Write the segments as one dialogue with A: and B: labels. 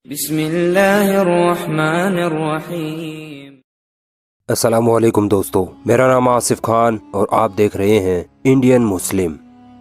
A: بسم اللہ الرحمن الرحیم۔
B: السلام علیکم دوستو، میرا نام آصف خان اور آپ دیکھ رہے ہیں انڈین مسلم۔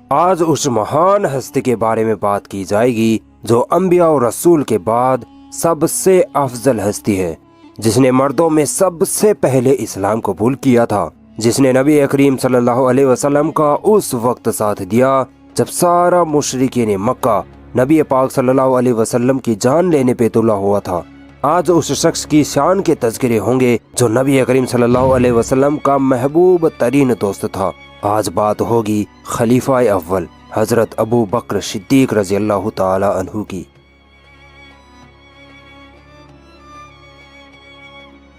B: آج اس مہان ہستی کے بارے میں بات کی جائے گی جو انبیاء اور رسول کے بعد سب سے افضل ہستی ہے، جس نے مردوں میں سب سے پہلے اسلام قبول کیا تھا، جس نے نبی کریم صلی اللہ علیہ وسلم کا اس وقت ساتھ دیا جب سارا مشرکین مکہ نبی پاک صلی اللہ علیہ وسلم کی جان لینے پہ تلا ہوا تھا۔ آج اس شخص کی شان کے تذکرے ہوں گے جو نبی کریم صلی اللہ علیہ وسلم کا محبوب ترین دوست تھا۔ آج بات ہوگی خلیفہ اول حضرت ابو بکر صدیق رضی اللہ تعالی عنہ کی۔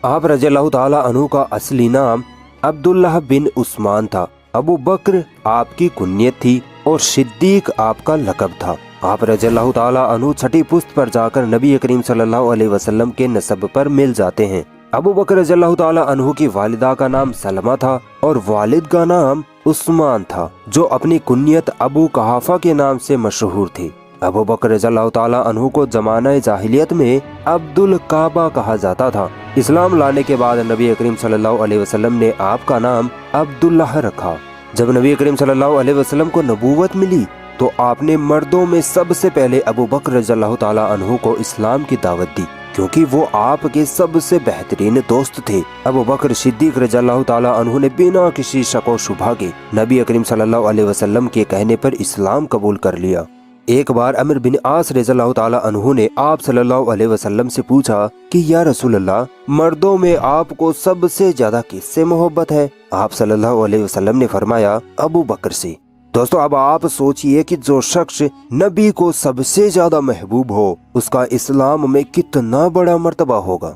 B: آپ رضی اللہ تعالی عنہ کا اصلی نام عبداللہ بن عثمان تھا۔ ابو بکر آپ کی کنیت تھی اور صدیق آپ کا لقب تھا۔ آپ رضی اللہ تعالیٰ عنہ چھٹی پشت پر جا کر نبی کریم صلی اللہ علیہ وسلم کے نسب پر مل جاتے ہیں۔ ابو بکر رضی اللہ تعالیٰ عنہ کی والدہ کا نام سلمہ تھا اور والد کا نام عثمان تھا، جو اپنی کنیت ابو قحافہ کے نام سے مشہور تھی۔ ابو بکر رضی اللہ تعالیٰ عنہ کو زمانہ جاہلیت میں عبد الکعبہ کہا جاتا تھا۔ اسلام لانے کے بعد نبی کریم صلی اللہ علیہ وسلم نے آپ کا نام عبداللہ رکھا۔ جب نبی کریم صلی اللہ علیہ وسلم کو نبوت ملی تو آپ نے مردوں میں سب سے پہلے ابو بکر رضی اللہ تعالیٰ عنہ کو اسلام کی دعوت دی، کیونکہ وہ آپ کے سب سے بہترین دوست تھے۔ ابو بکر صدیق رضی اللہ تعالیٰ عنہ نے بنا کسی شک و شبہ کے نبی کریم صلی اللہ علیہ وسلم کے کہنے پر اسلام قبول کر لیا۔ ایک بار عمر بن عاص رضی اللہ تعالیٰ عنہ نے آپ صلی اللہ علیہ وسلم سے پوچھا کہ یا رسول اللہ، مردوں میں آپ کو سب سے زیادہ کس سے محبت ہے؟ آپ صلی اللہ علیہ وسلم نے فرمایا ابو بکر سے۔ دوستو، اب آپ سوچئے کہ جو شخص نبی کو سب سے زیادہ محبوب ہو، اس کا اسلام میں کتنا بڑا مرتبہ ہوگا۔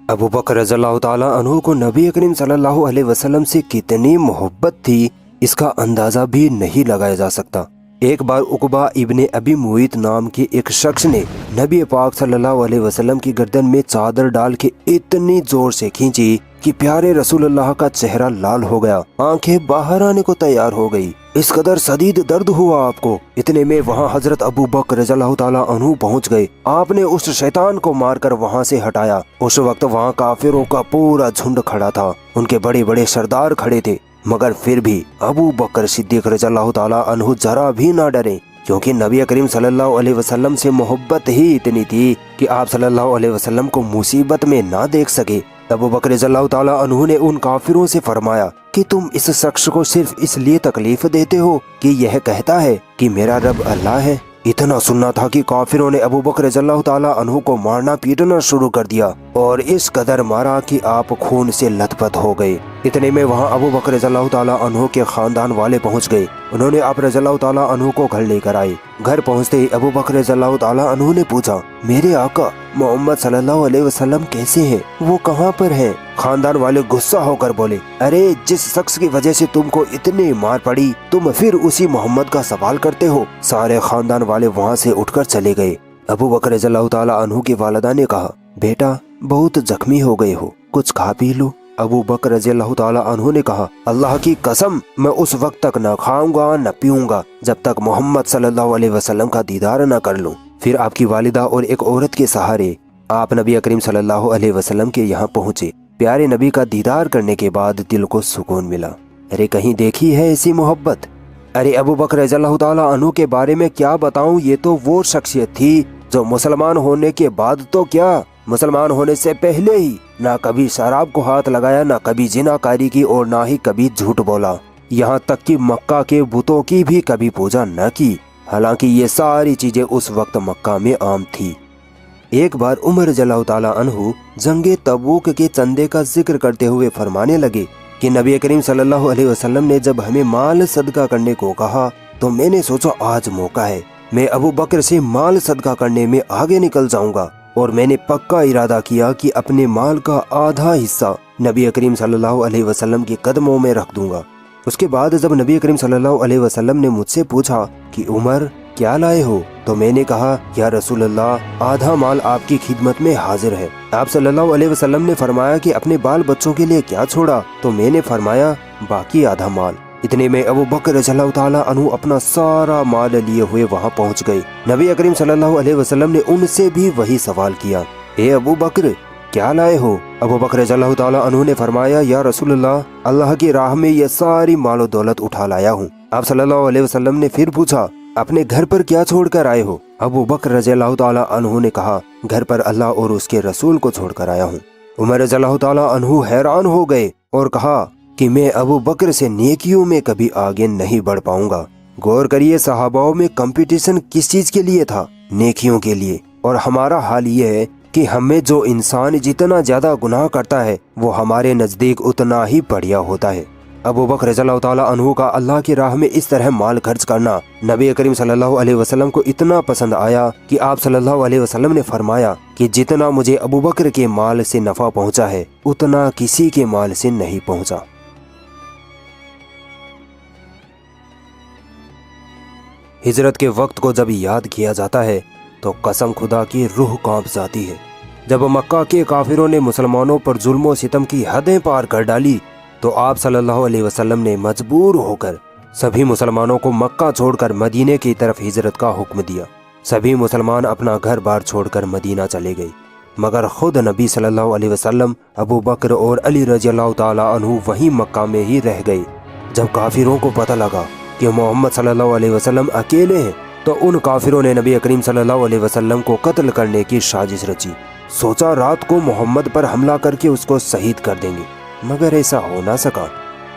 B: ابو بکر رضی اللہ تعالیٰ عنہ کو نبی کریم صلی اللہ علیہ وسلم سے کتنی محبت تھی، اس کا اندازہ بھی نہیں لگایا جا سکتا۔ ایک بار عقبہ ابن ابی معیط نام کے ایک شخص نے نبی پاک صلی اللہ علیہ وسلم کی گردن میں چادر ڈال کے اتنی زور سے کھینچی کہ پیارے رسول اللہ کا چہرہ لال ہو گیا، آنکھیں باہر آنے کو تیار ہو گئی، اس قدر شدید درد ہوا آپ کو۔ اتنے میں وہاں حضرت ابو بکر رضی اللہ تعالیٰ عنہ پہنچ گئے۔ آپ نے اس شیطان کو مار کر وہاں سے ہٹایا۔ اس وقت وہاں کافروں کا پورا جھنڈ کھڑا تھا، ان کے بڑے بڑے سردار کھڑے تھے، مگر پھر بھی ابو بکر صدیق رضی اللہ تعالیٰ عنہ ذرا بھی نہ ڈرے، کیونکہ نبی کریم صلی اللہ علیہ وسلم سے محبت ہی اتنی تھی کہ آپ صلی اللہ علیہ وسلم کو مصیبت میں نہ دیکھ سکے۔ ابو بکر رضی اللہ تعالیٰ عنہ نے ان کافروں سے فرمایا کہ تم اس شخص کو صرف اس لیے تکلیف دیتے ہو کہ یہ کہتا ہے کہ میرا رب اللہ ہے۔ اتنا سننا تھا کہ کافروں نے ابو بکر رضی اللہ تعالیٰ عنہ کو مارنا پیٹنا شروع کر دیا اور اس قدر مارا کہ آپ خون سے لت پت ہو گئے۔ اتنے میں وہاں ابو بکر رضی اللہ تعالیٰ عنہ کے خاندان والے پہنچ گئے۔ انہوں نے آپ رضی اللہ تعالیٰ عنہ کو گھر لے کر آئے۔ گھر پہنچتے ہی ابو بکر رضی اللہ تعالیٰ عنہ نے پوچھا، میرے آقا محمد صلی اللہ علیہ وسلم کیسے ہیں؟ وہ کہاں پر ہیں؟ خاندان والے غصہ ہو کر بولے، ارے جس شخص کی وجہ سے تم کو اتنی مار پڑی، تم پھر اسی محمد کا سوال کرتے ہو؟ سارے خاندان والے وہاں سے اٹھ کر چلے گئے۔ ابو بکر رضی اللہ تعالیٰ عنہ کی والدہ نے کہا، بیٹا بہت زخمی ہو گئے ہو، کچھ کھا پی لو۔ ابو بکر رضی اللہ تعالیٰ عنہ نے کہا، اللہ کی قسم میں اس وقت تک نہ کھاؤں گا نہ پیوں گا جب تک محمد صلی اللہ علیہ وسلم کا دیدار نہ کر لوں۔ پھر آپ کی والدہ اور ایک عورت کے سہارے آپ نبی کریم صلی اللہ علیہ وسلم کے یہاں پہنچے۔ پیارے نبی کا دیدار کرنے کے بعد دل کو سکون ملا۔ ارے کہیں دیکھی ہے ایسی محبت؟ ارے ابو بکر رضی اللہ تعالیٰ عنہ کے بارے میں کیا بتاؤں، یہ تو وہ شخصیت تھی جو مسلمان ہونے کے بعد تو کیا، مسلمان ہونے سے پہلے ہی نہ کبھی شراب کو ہاتھ لگایا، نہ کبھی زنا کاری کی اور نہ ہی کبھی جھوٹ بولا، یہاں تک کہ مکہ کے بتوں کی بھی کبھی پوجا نہ کی، حالانکہ یہ ساری چیزیں اس وقت مکہ میں عام تھی۔ ایک بار عمر رضی اللہ تعالیٰ عنہ جنگ تبوک کے چندے کا ذکر کرتے ہوئے فرمانے لگے کہ نبی کریم صلی اللہ علیہ وسلم نے جب ہمیں مال صدقہ کرنے کو کہا تو میں نے سوچا آج موقع ہے، میں ابو بکر سے مال صدقہ کرنے میں آگے نکل جاؤں گا، اور میں نے پکا ارادہ کیا کہ اپنے مال کا آدھا حصہ نبی کریم صلی اللہ علیہ وسلم کے قدموں میں رکھ دوں گا۔ اس کے بعد جب نبی کریم صلی اللہ علیہ وسلم نے مجھ سے پوچھا کہ عمر کیا لائے ہو، تو میں نے کہا یا رسول اللہ آدھا مال آپ کی خدمت میں حاضر ہے۔ آپ صلی اللہ علیہ وسلم نے فرمایا کہ اپنے بال بچوں کے لیے کیا چھوڑا، تو میں نے فرمایا باقی آدھا مال۔ اتنے میں ابو بکر رضی اللہ تعالیٰ عنہ اپنا سارا مال لیے ہوئے وہاں پہنچ گئے۔ نبی کریم صلی اللہ علیہ وسلم نے ان سے بھی وہی سوال کیا، اے ابو بکر کیا لائے ہو؟ ابو بکر رضی اللہ تعالیٰ عنہ نے فرمایا، یا رسول اللہ، اللہ کی راہ میں یہ ساری مال و دولت اٹھا لایا ہوں۔ آپ صلی اللہ علیہ وسلم نے پھر پوچھا، اپنے گھر پر کیا چھوڑ کر آئے ہو؟ ابو بکر رضی اللہ تعالیٰ عنہ نے کہا، گھر پر اللہ اور اس کے رسول کو چھوڑ کر آیا ہوں۔ عمر رضی اللہ تعالیٰ عنہ حیران ہو گئے اور کہا کہ میں ابو بکر سے نیکیوں میں کبھی آگے نہیں بڑھ پاؤں گا۔ غور کریے، صحاباؤں میں کمپٹیشن کس چیز کے لیے تھا؟ نیکیوں کے لیے۔ اور ہمارا حال یہ ہے کہ ہمیں جو انسان جتنا زیادہ گناہ کرتا ہے وہ ہمارے نزدیک اتنا ہی بڑھیا ہوتا ہے۔ ابو بکر رضی اللہ تعالیٰ عنہ کا اللہ کی راہ میں اس طرح مال خرچ کرنا نبی کریم صلی اللہ علیہ وسلم کو اتنا پسند آیا کہ آپ صلی اللہ علیہ وسلم نے فرمایا کہ جتنا مجھے ابو بکر کے مال سے نفع پہنچا ہے اتنا کسی کے مال سے نہیں پہنچا۔ ہجرت کے وقت کو جب یاد کیا جاتا ہے تو قسم خدا کی روح کانپ جاتی ہے۔ جب مکہ کے کافروں نے مسلمانوں پر ظلم و ستم کی حدیں پار کر ڈالی تو آپ صلی اللہ علیہ وسلم نے مجبور ہو کر سبھی مسلمانوں کو مکہ چھوڑ کر مدینے کی طرف ہجرت کا حکم دیا۔ سبھی مسلمان اپنا گھر بار چھوڑ کر مدینہ چلے گئے، مگر خود نبی صلی اللہ علیہ وسلم، ابو بکر اور علی رضی اللہ تعالیٰ عنہ وہیں مکہ میں ہی رہ گئے۔ جب کافروں کو پتہ لگا کہ محمد صلی اللہ علیہ وسلم اکیلے ہیں تو ان کافروں نے نبی کریم صلی اللہ علیہ وسلم کو قتل کرنے کی سازش رچی۔ سوچا رات کو محمد پر حملہ کر کے اس کو شہید کر دیں گے، مگر ایسا ہو نہ سکا۔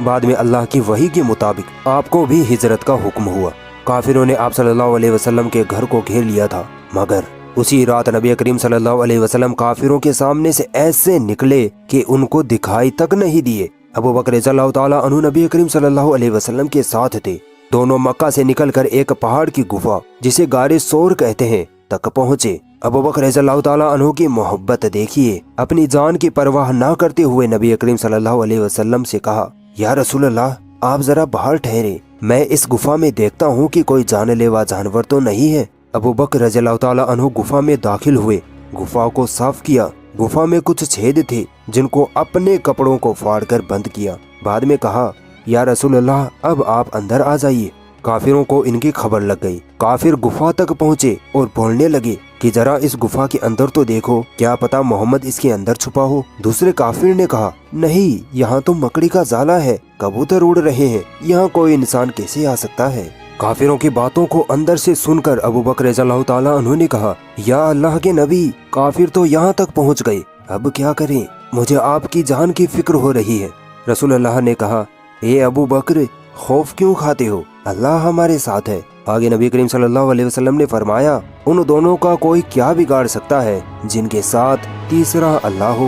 B: بعد میں اللہ کی وحی کے مطابق آپ کو بھی ہجرت کا حکم ہوا۔ کافروں نے آپ صلی اللہ علیہ وسلم کے گھر کو گھیر لیا تھا، مگر اسی رات نبی کریم صلی اللہ علیہ وسلم کافروں کے سامنے سے ایسے نکلے کہ ان کو دکھائی تک نہیں دیے۔ ابو بکر رضی اللہ تعالیٰ عنہ نبی کریم صلی اللہ علیہ وسلم کے ساتھ تھے۔ دونوں مکہ سے نکل کر ایک پہاڑ کی گفا جسے غار ثور کہتے ہیں تک پہنچے۔ ابو بکر رضی اللہ تعالیٰ عنہ کی محبت دیکھیے، اپنی جان کی پرواہ نہ کرتے ہوئے نبی کریم صلی اللہ علیہ وسلم سے کہا، یا رسول اللہ، آپ ذرا باہر ٹھہرے، میں اس گفا میں دیکھتا ہوں کہ کوئی جان لیوا جانور تو نہیں ہے۔ ابو بکر رضی اللہ تعالیٰ عنہ گفا میں داخل ہوئے، گفا کو صاف کیا۔ گفا میں کچھ چھید تھے جن کو اپنے کپڑوں کو پھاڑ کر بند کیا۔ بعد میں کہا، یا رسول اللہ، اب آپ اندر آ جائیے۔ کافروں کو ان کی خبر لگ گئی۔ کافر گفا تک پہنچے اور بولنے لگے کہ ذرا اس گفا کے اندر تو دیکھو، کیا پتا محمد اس کے اندر چھپا ہو۔ دوسرے کافر نے کہا، نہیں، یہاں تو مکڑی کا جالہ ہے، کبوتر اڑ رہے ہیں، یہاں کوئی انسان کیسے آ سکتا ہے؟ کافروں کی باتوں کو اندر سے سن کر ابو بکر رضی اللہ تعالیٰ عنہ نے کہا، یا اللہ کے نبی، کافر تو یہاں تک پہنچ گئے، اب کیا کریں؟ مجھے آپ کی جان کی فکر ہو رہی ہے۔ رسول اللہ نے کہا، اے ابو بکر، خوف کیوں کھاتے ہو؟ اللہ ہمارے ساتھ ہے۔ آگے نبی کریم صلی اللہ علیہ وسلم نے فرمایا، ان دونوں کا کوئی کیا بگاڑ سکتا ہے جن کے ساتھ تیسرا اللہ ہو۔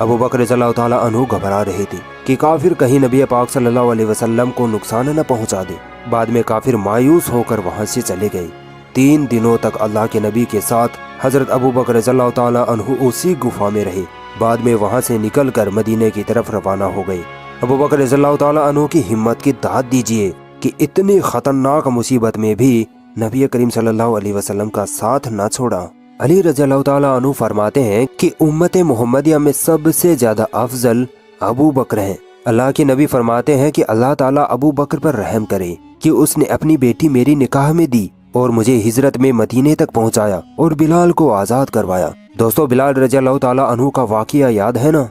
B: ابو بکر رضی اللہ تعالیٰ عنہ گھبرا رہے تھے کہ کافر کہیں نبی پاک صلی اللہ علیہ وسلم کو نقصان نہ پہنچا دے۔ بعد میں کافر مایوس ہو کر وہاں سے چلے گئے۔ 3 دنوں تک اللہ کے نبی کے ساتھ حضرت ابو بکر رضی اللہ تعالیٰ عنہ اسی گفا میں رہے۔ بعد میں وہاں سے نکل کر مدینے کی طرف روانہ ہو گئے۔ ابو بکر رضی اللہ تعالیٰ عنہ کی ہمت کی داد دیجیے کہ اتنی خطرناک مصیبت میں بھی نبی کریم صلی اللہ علیہ وسلم کا ساتھ نہ چھوڑا۔ علی رضی اللہ تعالیٰ عنہ فرماتے ہیں کہ امت محمدیہ میں سب سے زیادہ افضل ابو بکر ہیں۔ اللہ کے نبی فرماتے ہیں کہ اللہ تعالیٰ ابو بکر پر رحم کرے کہ اس نے اپنی بیٹی میری نکاح میں دی اور مجھے ہجرت میں مدینے تک پہنچایا اور بلال کو آزاد کروایا۔ دوستو، بلال رضی اللہ تعالیٰ عنہ کا واقعہ یاد ہے نا؟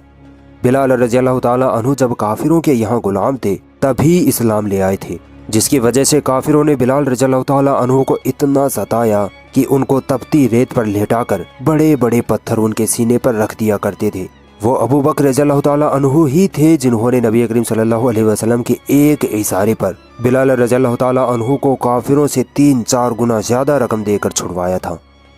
B: بلال رضی اللہ تعالیٰ عنہ جب کافروں کے یہاں غلام تھے تبھی اسلام لے آئے تھے، جس کی وجہ سے کافروں نے بلال رضی اللہ تعالیٰ عنہ کو اتنا ستایا کہ ان کو تپتی ریت پر لیٹا کر بڑے بڑے پتھر ان کے سینے پر رکھ دیا کرتے تھے۔ وہ ابو بکر رضی اللہ تعالیٰ عنہ ہی تھے جنہوں نے نبی کریم صلی اللہ علیہ وسلم کے ایک اشارے پر بلال رضی اللہ تعالیٰ عنہ کو کافروں سے 3-4 گنا زیادہ رقم دے کر چھڑوایا تھا۔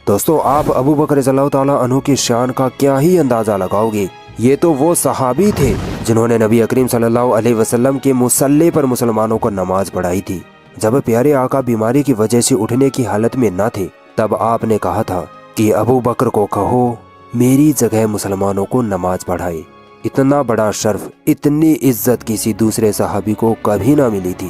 B: دوستو، آپ ابو بکر رضی اللہ تعالیٰ عنہ کی شان کا کیا ہی اندازہ لگاؤ گے۔ یہ تو وہ صحابی تھے جنہوں نے نبی کریم صلی اللہ علیہ وسلم کے مصلی پر مسلمانوں کو نماز پڑھائی تھی۔ جب پیارے آقا بیماری کی وجہ سے اٹھنے کی حالت میں نہ تھے تب آپ نے کہا تھا کہ ابو بکر کو کہو میری جگہ مسلمانوں کو نماز پڑھائے۔ اتنا بڑا شرف، اتنی عزت کسی دوسرے صحابی کو کبھی نہ ملی تھی۔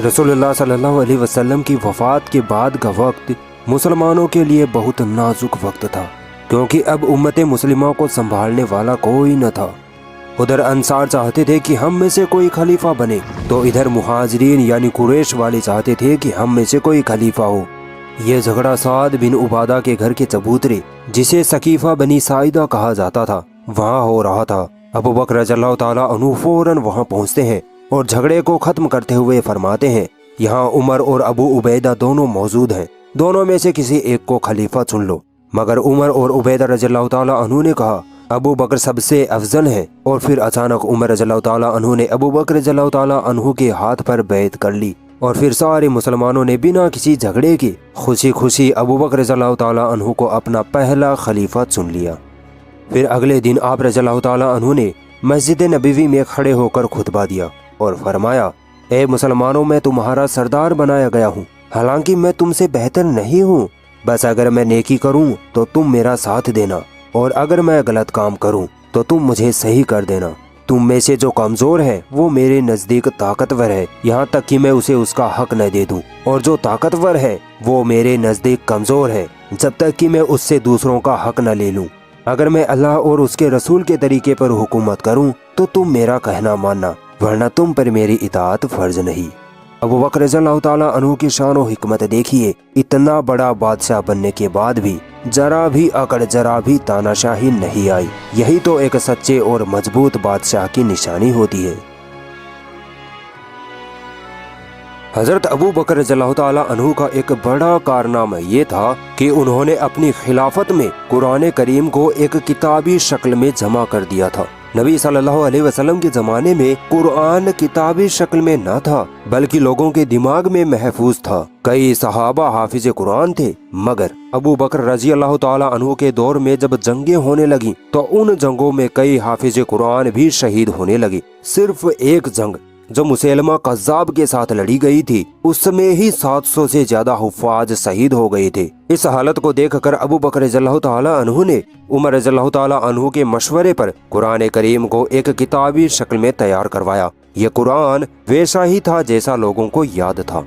B: رسول اللہ صلی اللہ علیہ وسلم کی وفات کے بعد کا وقت مسلمانوں کے لیے بہت نازک وقت تھا، کیونکہ اب امت مسلمہ کو سنبھالنے والا کوئی نہ تھا۔ ادھر انصار چاہتے تھے کہ ہم میں سے کوئی خلیفہ بنے، تو ادھر مہاجرین یعنی قریش والے چاہتے تھے کہ ہم میں سے کوئی خلیفہ ہو۔ یہ جھگڑا سعد بن عبادہ کے گھر کے چبوترے، جسے سقیفہ بنی ساعدہ کہا جاتا تھا، وہاں ہو رہا تھا۔ ابو بکر رضی اللہ تعالیٰ عنہ فوراً وہاں پہنچتے ہیں اور جھگڑے کو ختم کرتے ہوئے فرماتے ہیں، یہاں عمر اور ابو عبیدہ دونوں موجود ہیں، دونوں میں سے کسی ایک کو خلیفہ چن لو۔ مگر عمر اور عبیدہ رضی اللہ تعالیٰ عنہ نے کہا ابو بکر سب سے افضل ہے، اور پھر اچانک عمر رضی اللہ تعالیٰ عنہ نے ابو بکر رضی اللہ تعالیٰ عنہ کے ہاتھ پر بیعت کر لی، اور پھر سارے مسلمانوں نے بنا کسی جھگڑے کے خوشی خوشی ابو بکر رضی اللہ تعالیٰ عنہ کو اپنا پہلا خلیفہ چن لیا۔ پھر اگلے دن آپ رضی اللہ تعالیٰ عنہ نے مسجد نبوی میں کھڑے ہو کر خطبہ دیا اور فرمایا، اے مسلمانوں، میں تمہارا سردار بنایا گیا ہوں، حالانکہ میں تم سے بہتر نہیں ہوں، بس اگر میں نیکی کروں تو تم میرا ساتھ دینا، اور اگر میں غلط کام کروں تو تم مجھے صحیح کر دینا۔ تم میں سے جو کمزور ہے وہ میرے نزدیک طاقتور ہے، یہاں تک کہ میں اسے اس کا حق نہ دے دوں، اور جو طاقتور ہے وہ میرے نزدیک کمزور ہے جب تک کہ میں اس سے دوسروں کا حق نہ لے لوں۔ اگر میں اللہ اور اس کے رسول کے طریقے پر حکومت کروں تو تم میرا کہنا ماننا، ورنہ تم پر میری اطاعت فرض نہیں۔ ابو بکر رضی اللہ تعالیٰ عنہ کی شان و حکمت دیکھیے، اتنا بڑا بادشاہ بننے کے بعد بھی ذرا بھی اکڑ، ذرا بھی تاناشاہی نہیں آئی۔ یہی تو ایک سچے اور مضبوط بادشاہ کی نشانی ہوتی ہے۔ حضرت ابو بکر رضی اللہ تعالیٰ عنہ کا ایک بڑا کارنامہ یہ تھا کہ انہوں نے اپنی خلافت میں قرآن کریم کو ایک کتابی شکل میں جمع کر دیا تھا۔ نبی صلی اللہ علیہ وسلم کے زمانے میں قرآن کتابی شکل میں نہ تھا، بلکہ لوگوں کے دماغ میں محفوظ تھا۔ کئی صحابہ حافظ قرآن تھے، مگر ابو بکر رضی اللہ تعالیٰ عنہ کے دور میں جب جنگیں ہونے لگیں تو ان جنگوں میں کئی حافظ قرآن بھی شہید ہونے لگے۔ صرف ایک جنگ جو مسیلمہ قذاب کے ساتھ لڑی گئی تھی، اس میں ہی 700 سے زیادہ حفاظ شہید ہو گئے تھے۔ اس حالت کو دیکھ کر ابو بکر رضی اللہ تعالیٰ عنہ نے عمر رضی اللہ تعالیٰ عنہ کے مشورے پر قرآن کریم کو ایک کتابی شکل میں تیار کروایا۔ یہ قرآن ویسا ہی تھا جیسا لوگوں کو یاد تھا۔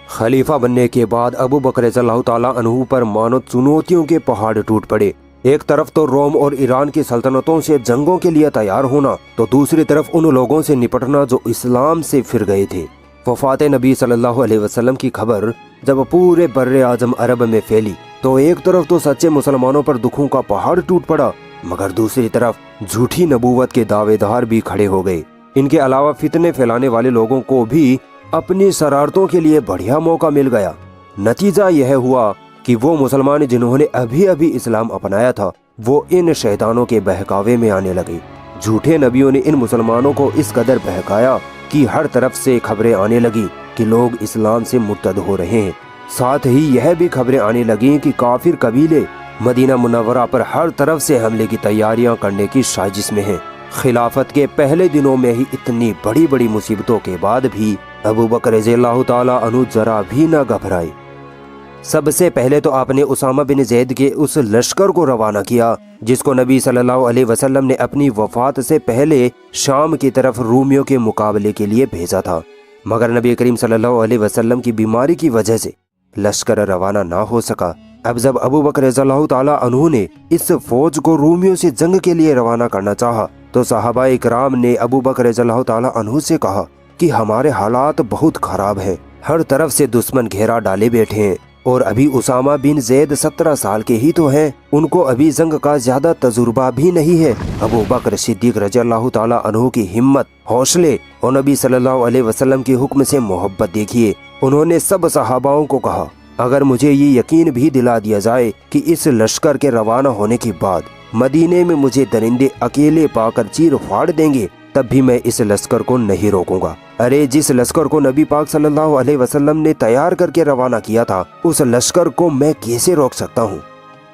B: خلیفہ بننے کے بعد ابو بکر رضی اللہ تعالیٰ عنہ پر مانو چنوتیوں کے پہاڑ ٹوٹ پڑے۔ ایک طرف تو روم اور ایران کی سلطنتوں سے جنگوں کے لیے تیار ہونا، تو دوسری طرف ان لوگوں سے نپٹنا جو اسلام سے پھر گئے تھے۔ وفات نبی صلی اللہ علیہ وسلم کی خبر جب پورے بر اعظم عرب میں پھیلی تو ایک طرف تو سچے مسلمانوں پر دکھوں کا پہاڑ ٹوٹ پڑا، مگر دوسری طرف جھوٹی نبوت کے دعوے دار بھی کھڑے ہو گئے۔ ان کے علاوہ فتنے پھیلانے والے لوگوں کو بھی اپنی شرارتوں کے لیے بڑھیا موقع مل گیا۔ نتیجہ یہ ہوا کہ وہ مسلمان جنہوں نے ابھی ابھی اسلام اپنایا تھا، وہ ان شیطانوں کے بہکاوے میں آنے لگے۔ جھوٹے نبیوں نے ان مسلمانوں کو اس قدر بہکایا کہ ہر طرف سے خبریں آنے لگی کہ لوگ اسلام سے مرتد ہو رہے ہیں۔ ساتھ ہی یہ بھی خبریں آنے لگیں کہ کافر قبیلے مدینہ منورہ پر ہر طرف سے حملے کی تیاریاں کرنے کی سازش میں ہیں۔ خلافت کے پہلے دنوں میں ہی اتنی بڑی بڑی مصیبتوں کے بعد بھی ابو بکر رضی اللہ تعالیٰ عنہ ذرا بھی نہ گھبرائے۔ سب سے پہلے تو آپ نے اسامہ بن زید کے اس لشکر کو روانہ کیا جس کو نبی صلی اللہ علیہ وسلم نے اپنی وفات سے پہلے شام کی طرف رومیوں کے مقابلے کے لیے بھیجا تھا، مگر نبی کریم صلی اللہ علیہ وسلم کی بیماری کی وجہ سے لشکر روانہ نہ ہو سکا۔ اب جب ابو بکر رضی اللہ تعالیٰ عنہ نے اس فوج کو رومیوں سے جنگ کے لیے روانہ کرنا چاہا تو صحابہ اکرام نے ابو بکر رضی اللہ تعالیٰ عنہ سے کہا کہ ہمارے حالات بہت خراب ہیں، ہر طرف سے دشمن گھیرا ڈالے بیٹھے ہیں، اور ابھی اسامہ بن زید 17 سال کے ہی تو ہیں، ان کو ابھی جنگ کا زیادہ تجربہ بھی نہیں ہے۔ ابو بکر صدیق رضی اللہ تعالیٰ عنہ کی ہمت، حوصلے اور نبی صلی اللہ علیہ وسلم کے حکم سے محبت دیکھیے۔ انہوں نے سب صحاباؤں کو کہا، اگر مجھے یہ یقین بھی دلا دیا جائے کہ اس لشکر کے روانہ ہونے کے بعد مدینے میں مجھے درندے اکیلے پا کر چیر پھاڑ دیں گے، تب بھی میں اس لشکر کو نہیں روکوں گا۔ ارے جس لشکر کو نبی پاک صلی اللہ علیہ وسلم نے تیار کر کے روانہ کیا تھا، اس لشکر کو میں کیسے روک سکتا ہوں؟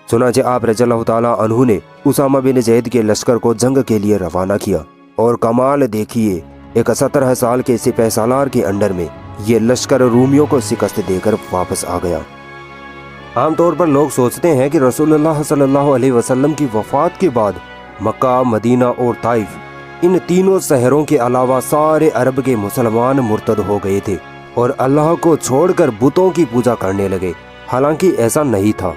B: چنانچہ آپ رضی اللہ تعالیٰ عنہ نے اسامہ بن زید کے لشکر کو جنگ کے لیے روانہ کیا، اور کمال دیکھیے، ایک 17 سال کے سپہ سالار کے انڈر میں یہ لشکر رومیوں کو شکست دے کر واپس آ گیا۔ عام طور پر لوگ سوچتے ہیں کہ رسول اللہ صلی اللہ علیہ وسلم کی وفات کے بعد مکہ، مدینہ اور طائف، ان تینوں شہروں کے علاوہ سارے عرب کے مسلمان مرتد ہو گئے تھے اور اللہ کو چھوڑ کر بتوں کی پوجا کرنے لگے۔ حالانکہ ایسا نہیں تھا۔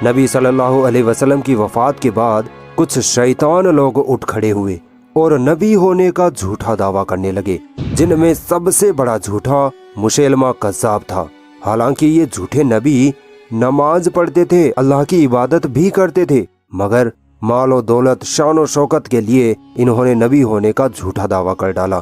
B: نبی صلی اللہ علیہ وسلم کی وفات کے بعد کچھ شیطان لوگ اٹھ کھڑے ہوئے اور نبی ہونے کا جھوٹا دعویٰ کرنے لگے، جن میں سب سے بڑا جھوٹا مسیلمہ کذاب تھا۔ حالانکہ یہ جھوٹے نبی نماز پڑھتے تھے، اللہ کی عبادت بھی کرتے تھے، مگر مال و دولت، شان و شوکت کے لیے انہوں نے نبی ہونے کا جھوٹا دعویٰ کر ڈالا۔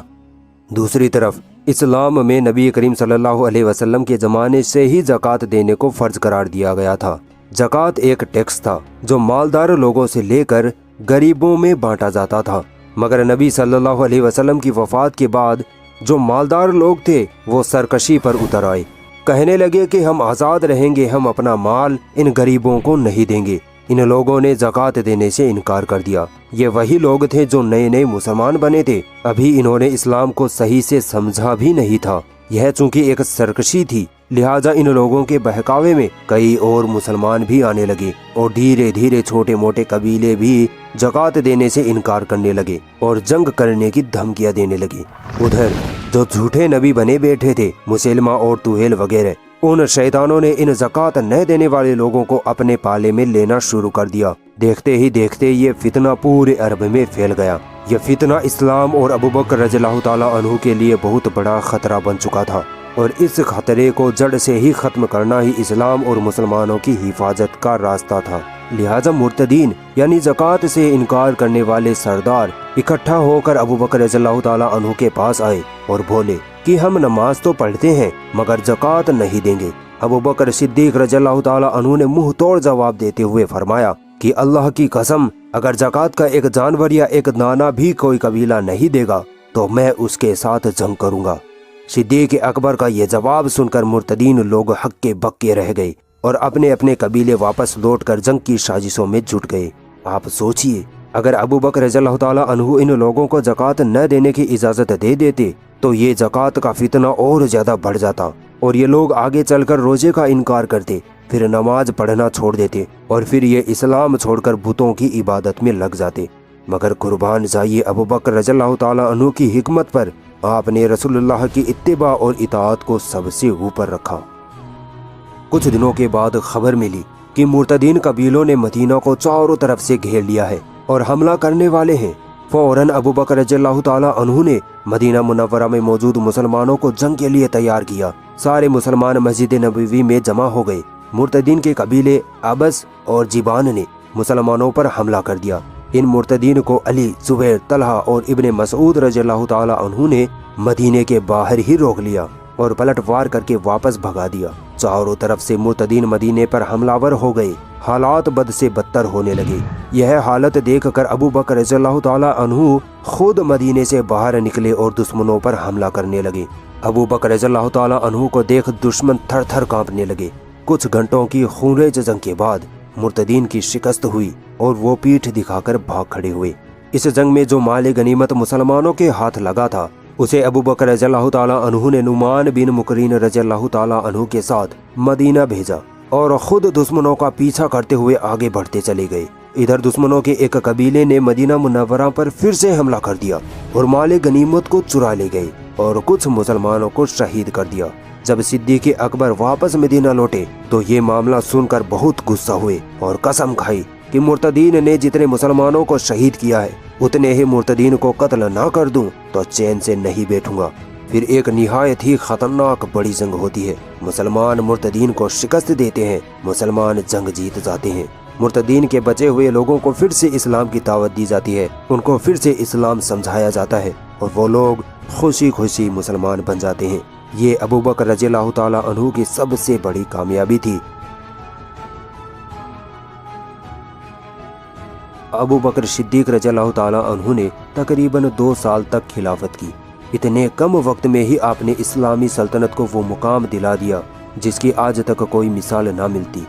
B: دوسری طرف اسلام میں نبی کریم صلی اللہ علیہ وسلم کے زمانے سے ہی زکوٰۃ دینے کو فرض قرار دیا گیا تھا۔ زکوٰۃ ایک ٹیکس تھا جو مالدار لوگوں سے لے کر غریبوں میں بانٹا جاتا تھا، مگر نبی صلی اللہ علیہ وسلم کی وفات کے بعد جو مالدار لوگ تھے وہ سرکشی پر اتر آئے، کہنے لگے کہ ہم آزاد رہیں گے، ہم اپنا مال ان غریبوں کو نہیں دیں گے۔ ان لوگوں نے زکوٰۃ دینے سے انکار کر دیا۔ یہ وہی لوگ تھے جو نئے نئے مسلمان بنے تھے، ابھی انہوں نے اسلام کو صحیح سے سمجھا بھی نہیں تھا۔ یہ چونکہ ایک سرکشی تھی، لہٰذا ان لوگوں کے بہکاوے میں کئی اور مسلمان بھی آنے لگے اور دھیرے دھیرے چھوٹے موٹے قبیلے بھی زکوٰۃ دینے سے انکار کرنے لگے اور جنگ کرنے کی دھمکیاں دینے لگے۔ ادھر جو جھوٹے نبی بنے بیٹھے تھے، مسیلمہ اور طویل وغیرہ، ان شیطانوں نے ان زکوٰۃ نہ دینے والے لوگوں کو اپنے پالے میں لینا شروع کر دیا۔ دیکھتے ہی دیکھتے یہ فتنہ پورے عرب میں پھیل گیا۔ یہ فتنہ اسلام اور ابوبکر رضی اللہ تعالیٰ عنہ کے لیے بہت بڑا خطرہ بن چکا تھا، اور اس خطرے کو جڑ سے ہی ختم کرنا ہی اسلام اور مسلمانوں کی حفاظت کا راستہ تھا۔ لہٰذا مرتدین یعنی زکوٰۃ سے انکار کرنے والے سردار اکٹھا ہو کر ابوبکر رضی اللہ تعالیٰ عنہ کے پاس آئے اور بولے کہ ہم نماز تو پڑھتے ہیں مگر زکوٰۃ نہیں دیں گے۔ ابوبکر صدیق رضی اللہ تعالیٰ عنہ نے منہ توڑ جواب دیتے ہوئے فرمایا کہ اللہ کی قسم، اگر زکوٰۃ کا ایک جانور یا ایک دانہ بھی کوئی قبیلہ نہیں دے گا تو میں اس کے ساتھ جنگ کروں گا۔ صدیق اکبر کا یہ جواب سن کر مرتدین لوگ ہکے بکے رہ گئے اور اپنے اپنے قبیلے واپس لوٹ کر جنگ کی سازشوں میں جٹ گئے۔ آپ سوچئے، اگر ابوبکر رضی اللہ تعالیٰ عنہ ان لوگوں کو زکوٰۃ نہ دینے کی اجازت دے دیتے تو یہ زکوٰۃ کا فتنہ اور زیادہ بڑھ جاتا اور یہ لوگ آگے چل کر روزے کا انکار کرتے، پھر نماز پڑھنا چھوڑ دیتے اور پھر یہ اسلام چھوڑ کر بتوں کی عبادت میں لگ جاتے۔ مگر قربان جائیے ابوبکر رضی اللہ تعالیٰ عنہ کی حکمت پر، آپ نے رسول اللہ کی اتباع اور اطاعت کو سب سے اوپر رکھا۔ کچھ دنوں کے بعد خبر ملی کہ مرتدین قبیلوں نے مدینہ کو چاروں طرف سے گھیر لیا ہے اور حملہ کرنے والے ہیں۔ فوراً ابوبکر رضی اللہ تعالیٰ عنہ نے مدینہ منورہ میں موجود مسلمانوں کو جنگ کے لیے تیار کیا۔ سارے مسلمان مسجد نبوی میں جمع ہو گئے۔ مرتدین کے قبیلے ابس اور جبان نے مسلمانوں پر حملہ کر دیا۔ ان مرتدین کو علی، زبیر، طلحہ اور ابن مسعود رضی اللہ تعالیٰ عنہ نے مدینے کے باہر ہی روک لیا اور پلٹ وار کر کے واپس بھگا دیا۔ چاروں طرف سے مرتدین مدینے پر حملہ ور ہو گئے۔ حالات بد سے بدتر ہونے لگے۔ یہ حالت دیکھ کر ابوبکر رضی اللہ تعالیٰ عنہ خود مدینے سے باہر نکلے اور دشمنوں پر حملہ کرنے لگے۔ ابوبکر رضی اللہ تعالیٰ عنہ کو دیکھ دشمن تھر تھر کانپنے لگے۔ کچھ گھنٹوں کی خونریز جنگ کے بعد مرتدین کی شکست ہوئی اور وہ پیٹھ دکھا کر بھاگ کھڑے ہوئے۔ اس جنگ میں جو مال غنیمت مسلمانوں کے ہاتھ لگا تھا اسے ابوبکر رضی اللہ تعالیٰ عنہ نے نعمان بن مقرین رضی اللہ تعالیٰ عنہ کے ساتھ مدینہ بھیجا اور خود دشمنوں کا پیچھا کرتے ہوئے آگے بڑھتے چلے گئے۔ ادھر دشمنوں کے ایک قبیلے نے مدینہ منورہ پر پھر سے حملہ کر دیا اور مال غنیمت کو چرا لے گئے اور کچھ مسلمانوں کو شہید کر دیا۔ جب صدیق اکبر واپس مدینہ لوٹے تو یہ معاملہ سن کر بہت غصہ ہوئے اور قسم کھائی کہ مرتدین نے جتنے مسلمانوں کو شہید کیا ہے اتنے ہی مرتدین کو قتل نہ کر دوں تو چین سے نہیں بیٹھوں گا۔ پھر ایک نہایت ہی خطرناک بڑی جنگ ہوتی ہے۔ مسلمان مرتدین کو شکست دیتے ہیں، مسلمان جنگ جیت جاتے ہیں۔ مرتدین کے بچے ہوئے لوگوں کو پھر سے اسلام کی دعوت دی جاتی ہے، ان کو پھر سے اسلام سمجھایا جاتا ہے اور وہ لوگ خوشی خوشی مسلمان بن جاتے ہیں۔ یہ ابوبکر رضی اللہ تعالیٰ عنہ کی سب سے بڑی کامیابی تھی۔ ابوبکر صدیق رضی اللہ تعالیٰ عنہ نے تقریباً 2 سال تک خلافت کی۔ اتنے کم وقت میں ہی آپ نے اسلامی سلطنت کو وہ مقام دلا دیا جس کی آج تک کوئی مثال نہ ملتی۔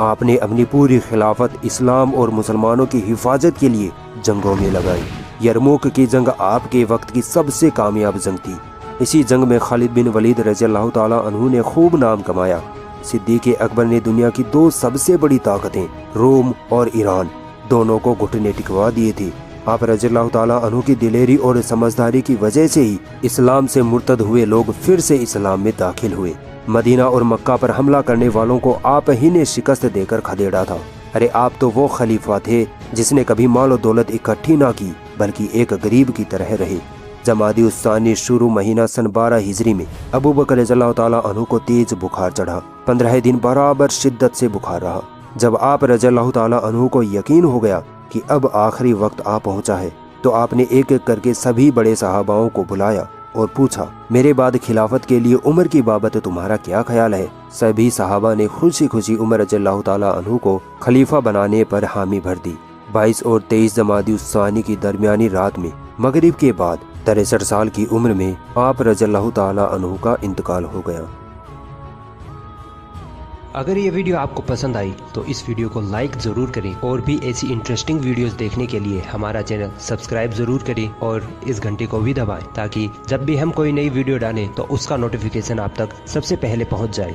B: آپ نے اپنی پوری خلافت اسلام اور مسلمانوں کی حفاظت کے لیے جنگوں میں لگائی۔ یرموک کی جنگ آپ کے وقت کی سب سے کامیاب جنگ تھی۔ اسی جنگ میں خالد بن ولید رضی اللہ تعالیٰ عنہ نے خوب نام کمایا۔ صدیق اکبر نے دنیا کی 2 سب سے بڑی طاقتیں روم اور ایران دونوں کو گھٹنے ٹکوا دیے تھے۔ آپ رضی اللہ تعالیٰ عنہ کی دلیری اور سمجھداری کی وجہ سے ہی اسلام سے مرتد ہوئے لوگ پھر سے اسلام میں داخل ہوئے۔ مدینہ اور مکہ پر حملہ کرنے والوں کو آپ ہی نے شکست دے کر کھدیڑا تھا۔ ارے آپ تو وہ خلیفہ تھے جس نے کبھی مال و دولت اکٹھی نہ کی بلکہ ایک غریب کی طرح رہے۔ جمادی الثانی شروع مہینہ سن 12 ہجری میں ابو بکر رضی اللہ تعالیٰ عنہ کو تیز بخار چڑھا۔ 15 دن برابر شدت سے بخار رہا۔ جب آپ رضی اللہ تعالیٰ عنہ کو یقین ہو گیا کہ اب آخری وقت آ پہنچا ہے تو آپ نے ایک ایک کر کے سبھی بڑے صحاباؤں کو بلایا اور پوچھا، میرے بعد خلافت کے لیے عمر کی بابت تمہارا کیا خیال ہے؟ سبھی صحابہ نے خوشی خوشی عمر رضی اللہ تعالیٰ عنہ کو خلیفہ بنانے پر حامی بھر دی۔ 22 اور 23 جمادی الثانی کی درمیانی رات میں مغرب کے بعد 63 سال کی عمر میں آپ رضی اللہ تعالیٰ عنہ کا انتقال ہو گیا۔
C: اگر یہ ویڈیو آپ کو پسند آئی تو اس ویڈیو کو لائک ضرور کریں، اور بھی ایسی انٹرسٹنگ ویڈیوز دیکھنے کے لیے ہمارا چینل سبسکرائب ضرور کریں اور اس گھنٹی کو بھی دبائیں تاکہ جب بھی ہم کوئی نئی ویڈیو ڈالیں تو اس کا نوٹیفیکیشن آپ تک سب سے پہلے پہنچ جائے۔